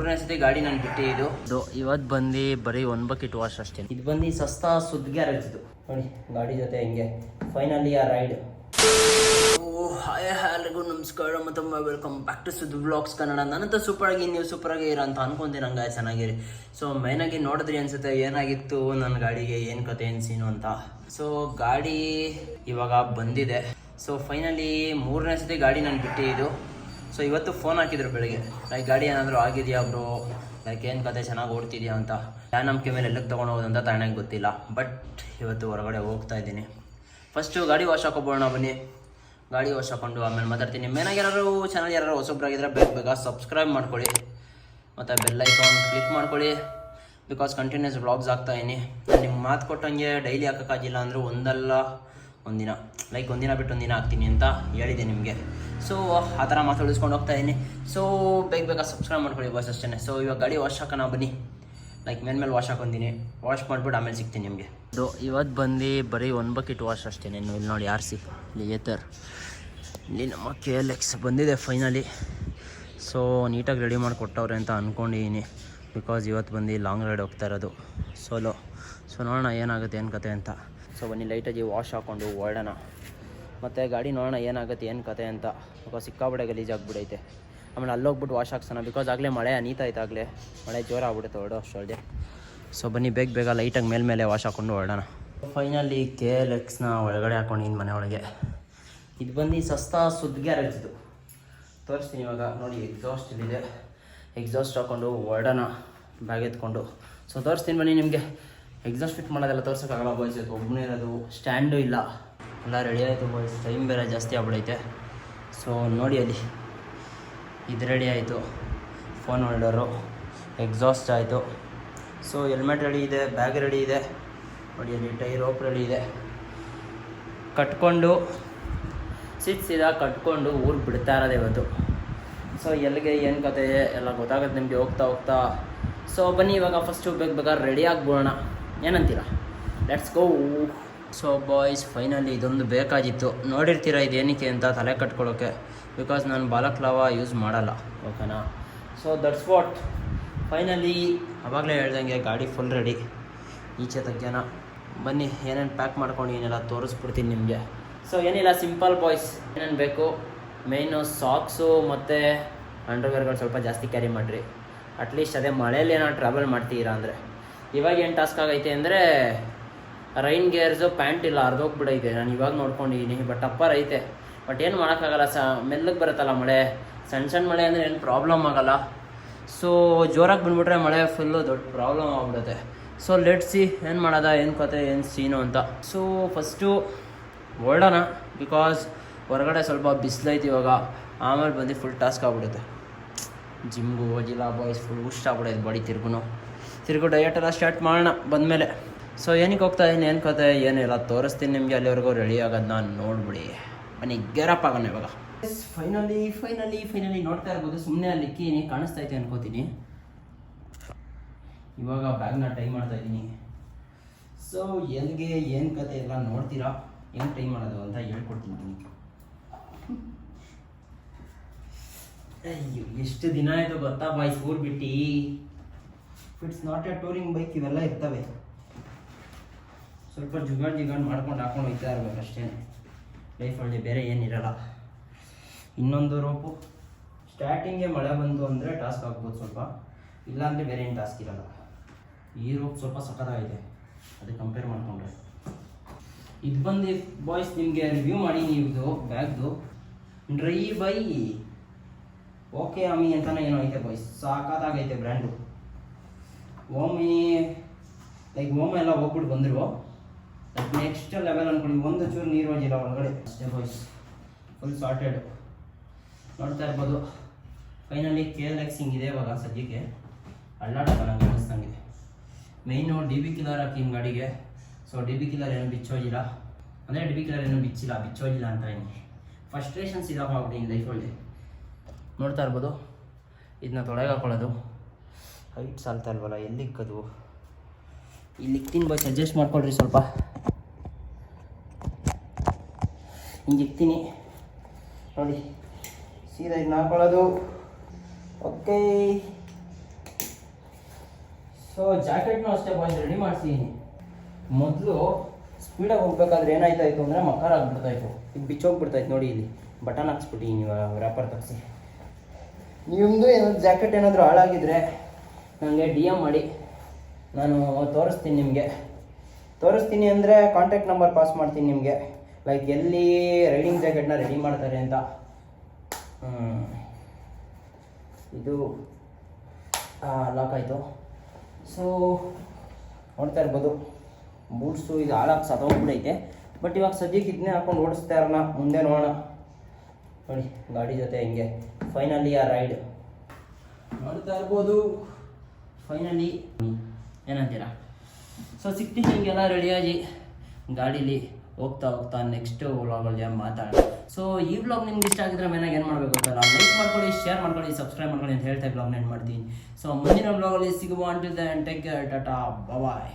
ಮೂರನೇ ಸತಿ ಗಾಡಿ ನಾನು ಬಿಟ್ಟಿದ್ದು ಇವತ್ತು ಬಂದು ಬರೀ 1 ಬಕೆಟ್ ವಾಶ್ ಅಷ್ಟೇ. ಇದು ಬಂದು ಸಸ್ತಾ ಸುದ್ ಗ್ಯಾರೇಜ್ ಇದು ನೋಡಿ, ಗಾಡಿ ಜೊತೆ ಹಿಂಗೆ ಫೈನಲಿ ಆ ರೈಡ್. ಹಾಯ್ ಎಲ್ಲರಿಗೂ ನಮಸ್ಕಾರ ಮತ್ತು ವೆಲ್ಕಮ್ ಬ್ಯಾಕ್ ಟು ಸುದ್ ವ್ಲಾಗ್ಸ್ ಕನ್ನಡ. ನನ್ನಂತ ಸೂಪರ್ ಆಗಿ ನೀವು ಸೂಪರ್ ಆಗಿ ಇರೋ ಅಂತ ಅನ್ಕೊಂತೀನಿ. ಹಂಗೆ ಚೆನ್ನಾಗಿರಿ. ಸೊ ಮೇನಾಗಿ ನೋಡಿದ್ರಿ ಅನ್ಸುತ್ತೆ ಏನಾಗಿತ್ತು ನನ್ನ ಗಾಡಿಗೆ, ಏನು ಕತೆ ಏನು ಸೀನು ಅಂತ. ಸೊ ಗಾಡಿ ಇವಾಗ ಬಂದಿದೆ. ಸೊ ಫೈನಲಿ ಮೂರನೇ ಸತಿ ಗಾಡಿ ನಾನು ಬಿಟ್ಟಿದ್ದು. ಸೊ ಇವತ್ತು ಫೋನ್ ಹಾಕಿದ್ರು ಬೆಳಗ್ಗೆ, ಲೈಕ್ ಗಾಡಿ ಏನಾದರೂ ಆಗಿದೆಯಾ ಬ್ರೋ, ಲೈಕ್ ಏನು ಕತೆ ಚೆನ್ನಾಗಿ ಓಡ್ತಿದ್ಯಾ ಅಂತ. ನಾನು ನಂಬಿಕೆ ಮೇಲೆ ಎಲ್ಲಕ್ಕೆ ತೊಗೊಂಡು ಹೋಗೋದಂತ ತಣ್ಣಗೆ ಗೊತ್ತಿಲ್ಲ. ಬಟ್ ಇವತ್ತು ಹೊರಗಡೆ ಹೋಗ್ತಾ ಇದ್ದೀನಿ. ಫಸ್ಟು ಗಾಡಿ ವಾಶ್ ಹಾಕೋಬೋಣ ಬನ್ನಿ. ಗಾಡಿ ವಾಶ್ ಹಾಕೊಂಡು ಆಮೇಲೆ ಮಾತಾಡ್ತೀನಿ. ಮೇನಾಗಿ ಯಾರು ಚಾನಲ್ ಯಾರು ಹೊಸೊಬ್ಬರಾಗಿದ್ದರೆ ಬೇಗ ಸಬ್ಸ್ಕ್ರೈಬ್ ಮಾಡ್ಕೊಳ್ಳಿ ಮತ್ತು ಬೆಲ್ ಐಕಾನ್ ಕ್ಲಿಕ್ ಮಾಡ್ಕೊಳ್ಳಿ. ಬಿಕಾಸ್ ಕಂಟಿನ್ಯೂಸ್ ವ್ಲಾಗ್ಸ್ ಆಗ್ತಾಯಿನಿ. ನಾನು ನಿಮ್ಗೆ ಮಾತು ಕೊಟ್ಟಂಗೆ ಡೈಲಿ ಹಾಕೋಕ್ಕಾಗಿಲ್ಲ ಅಂದರೂ ಒಂದಿನ ಲೈಕ್ ಒಂದಿನ ಬಿಟ್ಟು ಒಂದಿನ ಹಾಕ್ತೀನಿ ಅಂತ ಹೇಳಿದೆ ನಿಮಗೆ. ಸೊ ಆ ಥರ ಮಾತಾಡಿಸ್ಕೊಂಡು ಹೋಗ್ತಾ ಇದ್ದೀನಿ. ಸೊ ಬೇಗ ಸಬ್ಸ್ಕ್ರೈಬ್ ಮಾಡ್ಕೊಳ್ಳಿ ಬಾಯ್ಸ್ ಅಷ್ಟೇ. ಸೊ ಇವಾಗ ಗಾಡಿ ವಾಶ್ ಹಾಕೋಣ ಬನ್ನಿ. ಲೈಕ್ ಮೇಲೆ ವಾಶ್ ಹಾಕೊತೀನಿ. ವಾಶ್ ಮಾಡಿಬಿಟ್ಟು ಆಮೇಲೆ ಸಿಗ್ತೀನಿ ನಿಮಗೆ. ಇವತ್ತು ಬಂದು ಬರೀ 1 ಬಕೆಟ್ ವಾಶ್ ಅಷ್ಟೇ. ಇಲ್ಲಿ ನೋಡಿ RC ಇಲ್ಲಿ ಇಲ್ಲಿ ನಮ್ಮ KLX ಬಂದಿದೆ ಫೈನಲಿ. ಸೊ ನೀಟಾಗಿ ರೆಡಿ ಮಾಡಿ ಕೊಟ್ಟವ್ರೆ ಅಂತ ಅಂದ್ಕೊಂಡಿದ್ದೀನಿ. ಬಿಕಾಸ್ ಇವತ್ತು ಬಂದು ಲಾಂಗ್ ರೈಡ್ ಹೋಗ್ತಾ ಇರೋದು ಸೋಲೋ. ಸೊ ನೋಡೋಣ ಏನಾಗುತ್ತೆ ಏನು ಕತೆ ಅಂತ. ಸೊ ಬನ್ನಿ ಲೈಟಾಗಿ ವಾಶ್ ಹಾಕ್ಕೊಂಡು ಹೊರಡೋಣ. ಮತ್ತು ಗಾಡಿ ನೋಡೋಣ ಏನಾಗುತ್ತೆ ಏನು ಕತೆ ಅಂತ. ಬಿಕಾಸ್ ಸಿಕ್ಕಾಬಿಡೆ ಗಲೀಜಾಗ್ಬಿಡೈತೆ. ಆಮೇಲೆ ಅಲ್ಲೋಗ್ಬಿಟ್ಟು ವಾಶ್ ಹಾಕ್ಸೋಣ. ಬಿಕಾಸ್ ಆಗಲೇ ಮಳೆ ಅನೀತಾಯ್ತು, ಆಗಲೇ ಮಳೆ ಜೋರ ಆಗ್ಬಿಡುತ್ತೆ ಹೊರಡೋ ಅಷ್ಟೊಳಗೆ. ಸೊ ಬನ್ನಿ ಬೇಗ ಲೈಟಾಗಿ ಮೇಲೆ ವಾಶ್ ಹಾಕ್ಕೊಂಡು ಹೊರಡೋಣ. ಫೈನಲಿ KLXನ ಒಳಗಡೆ ಹಾಕ್ಕೊಂಡಿದ್ದೀನಿ ಮನೆ ಒಳಗೆ. ಇದು ಬಂದು ಸಸ್ತಾ ಸುದ್ ಗ್ಯಾರೇಜ್ ಇದು. ತೋರಿಸ್ತೀನಿ ಇವಾಗ ನೋಡಿ. ಎಕ್ಸಾಸ್ಟ್ ಇಲ್ಲಿದೆ. ಎಕ್ಸಾಸ್ಟ್ ಹಾಕ್ಕೊಂಡು ಹೊರಡೋಣ ಬ್ಯಾಗ್ ಎತ್ಕೊಂಡು. ಸೊ ತೋರಿಸ್ತೀನಿ ಬನ್ನಿ ನಿಮಗೆ. ಎಕ್ಸಾಸ್ಟ್ ಫಿಟ್ ಮಾಡೋದೆಲ್ಲ ತೋರ್ಸೋಕ್ಕಾಗಲ್ಲ ಬಾಯ್ಸ್. ಒಬ್ಬನೇ ಇರೋದು, ಸ್ಟ್ಯಾಂಡು ಇಲ್ಲ, ಎಲ್ಲ ರೆಡಿ ಆಯಿತು ಬಾಯ್ಸ್. ಟೈಮ್ ಬೇರೆ ಜಾಸ್ತಿ ಆಗ್ಬಿಡೈತೆ. ಸೊ ನೋಡಿ ಅಲ್ಲಿ ಇದು ರೆಡಿ ಆಯಿತು, ಫೋನ್ ಹೋಲ್ಡರು, ಎಕ್ಸಾಸ್ಟ್ ಆಯಿತು. ಸೊ ಹೆಲ್ಮೆಟ್ ರೆಡಿ ಇದೆ, ಬ್ಯಾಗ್ ರೆಡಿ ಇದೆ ನೋಡಿ. ಅಲ್ಲಿ ಟೈರ್ ರೋಪ್ ರೆಡಿ ಇದೆ. ಕಟ್ಕೊಂಡು ಸೀದಾ ಕಟ್ಕೊಂಡು ಊರಿಗೆ ಬಿಡ್ತಾ ಇರೋದು ಇವತ್ತು. ಸೊ ಎಲ್ಲಿಗೆ ಏನು ಕತೆ ಎಲ್ಲ ಗೊತ್ತಾಗುತ್ತೆ ನಿಮಗೆ ಹೋಗ್ತಾ. ಸೊ ಬನ್ನಿ ಇವಾಗ ಫಸ್ಟು ಬೇಗ ರೆಡಿ ಆಗ್ಬಿಡೋಣ. ಏನಂತೀರಾ? Let's go. So boys finally ಇದೊಂದು ಬೇಕಾಗಿತ್ತು. ನೋಡಿರ್ತೀರ ಇದು ಏನಕ್ಕೆ ಅಂತ, ತಲೆ ಕಟ್ಕೊಳ್ಳೋಕ್ಕೆ. ಬಿಕಾಸ್ ನಾನು ಬಾಲಕ್ಲಾವ ಯೂಸ್ ಮಾಡಲ್ಲ, ಓಕೆನಾ. So that's what. ಫೈನಲಿ ಆವಾಗಲೇ ಹೇಳ್ದಂಗೆ ಗಾಡಿ ಫುಲ್ ರೆಡಿ. ಈಚೆ ತೆಗ್ಯೋಣ ಬನ್ನಿ. ಏನೇನು ಪ್ಯಾಕ್ ಮಾಡ್ಕೊಂಡಿದ್ದೀನೆಲ್ಲ ತೋರಿಸ್ಬಿಡ್ತೀನಿ ನಿಮಗೆ. ಸೊ ಏನಿಲ್ಲ, ಸಿಂಪಲ್ ಬಾಯ್ಸ್. ಏನೇನು ಬೇಕು ಮೇಯ್ನು ಸಾಕ್ಸು ಮತ್ತು ಅಂಡರ್ವೇರ್ಗಳು ಸ್ವಲ್ಪ ಜಾಸ್ತಿ ಕ್ಯಾರಿ ಮಾಡಿರಿ. ಅಟ್ಲೀಸ್ಟ್ ಅದೇ ಮಳೆಯಲ್ಲಿ ಏನೋ ಟ್ರಾವೆಲ್ ಮಾಡ್ತೀರಾ ಅಂದರೆ. ಇವಾಗ ಏನು ಟಾಸ್ಕ್ ಆಗೈತೆ ಅಂದರೆ ರೈನ್ ಗೇರ್ಸು ಪ್ಯಾಂಟ್ ಇಲ್ಲ, ಅರ್ಧೋಗ್ಬಿಡೈತೆ. ನಾನು ಇವಾಗ ನೋಡ್ಕೊಂಡಿದ್ದೀನಿ. ಬಟ್ ಅಪ್ಪರ್ ಐತೆ. ಬಟ್ ಏನು ಮಾಡೋಕ್ಕಾಗಲ್ಲ, ಮೆಲ್ಲಗೆ ಬರುತ್ತಲ್ಲ ಮಳೆ. ಸಣ್ಣ ಮಳೆ ಅಂದರೆ ಏನು ಪ್ರಾಬ್ಲಮ್ ಆಗೋಲ್ಲ. ಸೊ ಜೋರಾಗಿ ಬಂದುಬಿಟ್ರೆ ಮಳೆ ಫುಲ್ಲು ದೊಡ್ಡ ಪ್ರಾಬ್ಲಮ್ ಆಗ್ಬಿಡುತ್ತೆ. ಸೊ ಲೆಟ್ಸಿ ಏನು ಮಾಡೋದ, ಏನು ಕತೆ ಏನು ಸೀನು ಅಂತ. ಸೊ ಫಸ್ಟು ಹೊರಡೋಣ. ಬಿಕಾಸ್ ಹೊರಗಡೆ ಸ್ವಲ್ಪ ಬಿಸಿಲೈತಿ ಇವಾಗ. ಆಮೇಲೆ ಬಂದು ಫುಲ್ ಟಾಸ್ಕ್ ಆಗ್ಬಿಡುತ್ತೆ. ಜಿಮ್ಗೂ ಹೋಗಿಲ್ಲ ಬಾಯ್ಸ್, ಫುಲ್ ಹುಷ್ಟ ಆಗ್ಬಿಡೈತೆ ಬಾಡಿ. ತಿರುಗು ಡಯಟೆಲ್ಲ ಸ್ಟಾರ್ಟ್ ಮಾಡೋಣ ಬಂದಮೇಲೆ. ಸೊ ಏನಕ್ಕೆ ಹೋಗ್ತಾ ಇದ್ದೀನಿ, ಏನು ಕತೆ ಏನಿಲ್ಲ ತೋರಿಸ್ತೀನಿ ನಿಮಗೆ. ಅಲ್ಲಿವರೆಗೂ ರೆಡಿ ಆಗೋದನ್ನ ನೋಡ್ಬಿಡಿ ಬನ್ನಿ. ಗೆರಪ್ ಆಗೋಣ ಇವಾಗ. ಫೈನಲಿ ನೋಡ್ತಾ ಇರ್ಬೋದು. ಸುಮ್ಮನೆ ಅಲ್ಲಿ ಇಕ್ಕೀನಿ, ಕಾಣಿಸ್ತಾ ಐತೆ ಅನ್ಕೋತೀನಿ. ಇವಾಗ ಬ್ಯಾಗ್ನ ಟೈ ಮಾಡ್ತಾ ಇದ್ದೀನಿ. ಸೊ ಎಲ್ಲಿಗೆ ಏನು ಕತೆ ಎಲ್ಲ ನೋಡ್ತೀರಾ. ಹೆಂಗೆ ಟೈ ಮಾಡೋದು ಅಂತ ಹೇಳ್ಕೊಡ್ತೀನಿ. ಅಯ್ಯೋ ಎಷ್ಟು ದಿನ ಆಯಿತು ಗೊತ್ತಾ ಬಾಯ್ಸ್ ಊರು ಬಿಟ್ಟು. It's not A touring bike, ಇವೆಲ್ಲ ಇರ್ತವೆ. ಸ್ವಲ್ಪ ಜುಗಾಡ್ ಮಾಡ್ಕೊಂಡು ಹಾಕೊಂಡು ಹೋಗ್ತಾ ಇರ್ಬೇಕು ಅಷ್ಟೇ ಲೈಫಲ್ಲಿ, ಬೇರೆ ಏನಿರಲ್ಲ. ಇನ್ನೊಂದು ರೋಪು ಸ್ಟಾರ್ಟಿಂಗೇ ಮಳೆ ಬಂತು ಅಂದರೆ ಟಾಸ್ಕ್ ಆಗ್ಬೋದು ಸ್ವಲ್ಪ, ಇಲ್ಲಾಂದರೆ ಬೇರೆ ಏನು ಟಾಸ್ಕ್ ಇರಲ್ಲ. ಈ ರೋಪ್ ಸ್ವಲ್ಪ ಸಖತ್ತಾಗೈತೆ ಅದಕ್ಕೆ ಕಂಪೇರ್ ಮಾಡಿಕೊಂಡ್ರೆ. ಇದು ಬಂದು ಬಾಯ್ಸ್ ನಿಮಗೆ ರಿವ್ಯೂ ಮಾಡಿ ನೀವು ಬ್ಯಾಗ್ದು ಡ್ರೈ ಬೈ ಓಕೆ ಅಮಿ ಅಂತಲೇ ಏನೋ ಐತೆ ಬಾಯ್ಸ್. ಸಾಕಾಗೈತೆ ಬ್ರ್ಯಾಂಡು. ಓಮಿ ಲೈಕ್ ಓಮಿ ಎಲ್ಲ ಹೋಗ್ಬಿಟ್ಟು ಬಂದರು. ಲೈಕ್ ನೆಕ್ಸ್ಟ್ ಲೆವೆಲ್ ಅಂದ್ಕೊಂಡು ಒಂದು ಚೂರು ನೀರು ಹೋಗಿಲ್ಲ ಒಳಗಡೆ ಅಷ್ಟೇ ಬಾಯ್ಸ್. ಫುಲ್ ಸಾರ್ಟೆಡ್ ನೋಡ್ತಾ ಇರ್ಬೋದು. ಫೈನಲಿ KLX ಹಿಂಗಿದೆ ಇವಾಗ ಸದ್ಯಕ್ಕೆ. ಅಲ್ಲಾಡಲ್ಲ ನಂಗೆ ಅನ್ನಿಸ್ತಂಗಿದೆ. ಮೇಯ್ನು DB ಕಿಲ್ಲರ್ ಹಾಕಿನ ಗಾಡಿಗೆ. ಸೊ DB ಕಿಲ್ಲರ್ ಏನೂ ಬಿಚ್ಚೋಗಿಲ್ಲ, ಅಂದರೆ DB ಕಿಲ್ಲರ್ ಏನೂ ಬಿಚ್ಚೋಗಿಲ್ಲ ಅಂತ ಏನು ಫಸ್ಟ್ರೇಷನ್ಸ್ ಇದಾವ ಆಗ್ಬಿಟ್ಟು ಲೈಫಲ್ಲಿ. ನೋಡ್ತಾ ಇರ್ಬೋದು. ಇದನ್ನ ತೊಳೆಗೆ ಹಾಕೊಳ್ಳೋದು. ಹೈಟ್ ಸಾಲ್ತಾ ಇಲ್ವಲ್ಲ, ಎಲ್ಲಿಕ್ಕದು? ಇಲ್ಲಿ ಇಕ್ತೀನಿ ಬಾಯ್ಸ್, ಅಡ್ಜಸ್ಟ್ ಮಾಡ್ಕೊಳ್ರಿ ಸ್ವಲ್ಪ. ಹಿಂಗೆ ಇಕ್ತೀನಿ ನೋಡಿ. ಸೀದಾ ಇದನ್ನ ಹಾಕೊಳ್ಳೋದು. ಓಕೆ ಸೊ ಜಾಕೆಟ್ನೂ ಅಷ್ಟೇ ಬಾಯ್ಸ್ ರೆಡಿ ಮಾಡಿಸಿದ್ದೀನಿ. ಮೊದಲು ಸ್ಪೀಡಾಗಿ ಹೋಗ್ಬೇಕಾದ್ರೆ ಏನಾಯ್ತಾಯಿತು ಅಂದರೆ ಮಕಾರ ಆಗ್ಬಿಡ್ತಾಯಿತ್ತು, ಈಗ ಬಿಚ್ಚೋಗ್ಬಿಡ್ತಾಯಿತ್ತು ನೋಡಿ. ಇಲ್ಲಿ ಬಟನ್ ಹಾಕ್ಸ್ಬಿಟ್ಟು ನೀವು ರ್ಯಾಪರ್ ತಗ್ಸಿ. ನಿಮ್ಮದು ಏನಾದ್ರು ಜಾಕೆಟ್ ಏನಾದರೂ ಹಾಳಾಗಿದ್ದರೆ ನನಗೆ DM ಮಾಡಿ, ನಾನು ತೋರಿಸ್ತೀನಿ ಅಂದರೆ ಕಾಂಟ್ಯಾಕ್ಟ್ ನಂಬರ್ ಪಾಸ್ ಮಾಡ್ತೀನಿ ನಿಮಗೆ, ಲೈಕ್ ಎಲ್ಲಿ ರೈಡಿಂಗ್ ಜಾಕೆಟ್ನ ರೆಡಿ ಮಾಡ್ತಾರೆ ಅಂತ. ಇದು ಲಾಕ್ ಆಯಿತು. ಸೊ ನೋಡ್ತಾ ಇರ್ಬೋದು ಬೂಟ್ಸು ಇದು ಹಾಳಾಗಿ ಸತ್ತೋಗ್ಬಿಟ್ಟೈತೆ. ಬಟ್ ಇವಾಗ ಸದ್ಯಕ್ಕೆ ಇದನ್ನೇ ಹಾಕೊಂಡು ಓಡಿಸ್ತಾ ಇರೋಣ, ಮುಂದೆ ನೋಡೋಣ. ನೋಡಿ ಗಾಡಿ ಜೊತೆ ಹಿಂಗೆ ಫೈನಲಿ ಆ ರೈಡ್ ನೋಡ್ತಾ ಇರ್ಬೋದು. ಫೈನಲಿ ಏನಂತೀರಾ? ಸೊ ಸಿಕ್ತಿತ್ತು ಹಿಂಗೆಲ್ಲ ರೆಡಿಯಾಗಿ ಗಾಡೀಲಿ ಹೋಗ್ತಾ ನೆಕ್ಸ್ಟ್ ವ್ಲಾಗಲ್ಲಿ ಮಾತಾಡೋಣ. ಸೊ ಈ ವ್ಲಾಗ್ ನಿಮ್ಗೆ ಇಷ್ಟ ಆಗಿದ್ರೆ ಮೇನಾಗಿ ಏನು ಮಾಡಬೇಕು ಗೊತ್ತಲ್ಲ, ಲೈಕ್ ಮಾಡ್ಕೊಳ್ಳಿ, ಶೇರ್ ಮಾಡ್ಕೊಳ್ಳಿ, ಸಬ್ಸ್ಕ್ರೈಬ್ ಮಾಡ್ಕೊಳ್ಳಿ ಅಂತ ಹೇಳ್ತಾ ವ್ಲಾಗ್ನ ಏನು ಮಾಡ್ತೀನಿ. ಸೊ ಮುಂದಿನ ವ್ಲಾಗಲ್ಲಿ ಸಿಗುವ. Until then take care, tata, ಬಾಯ್.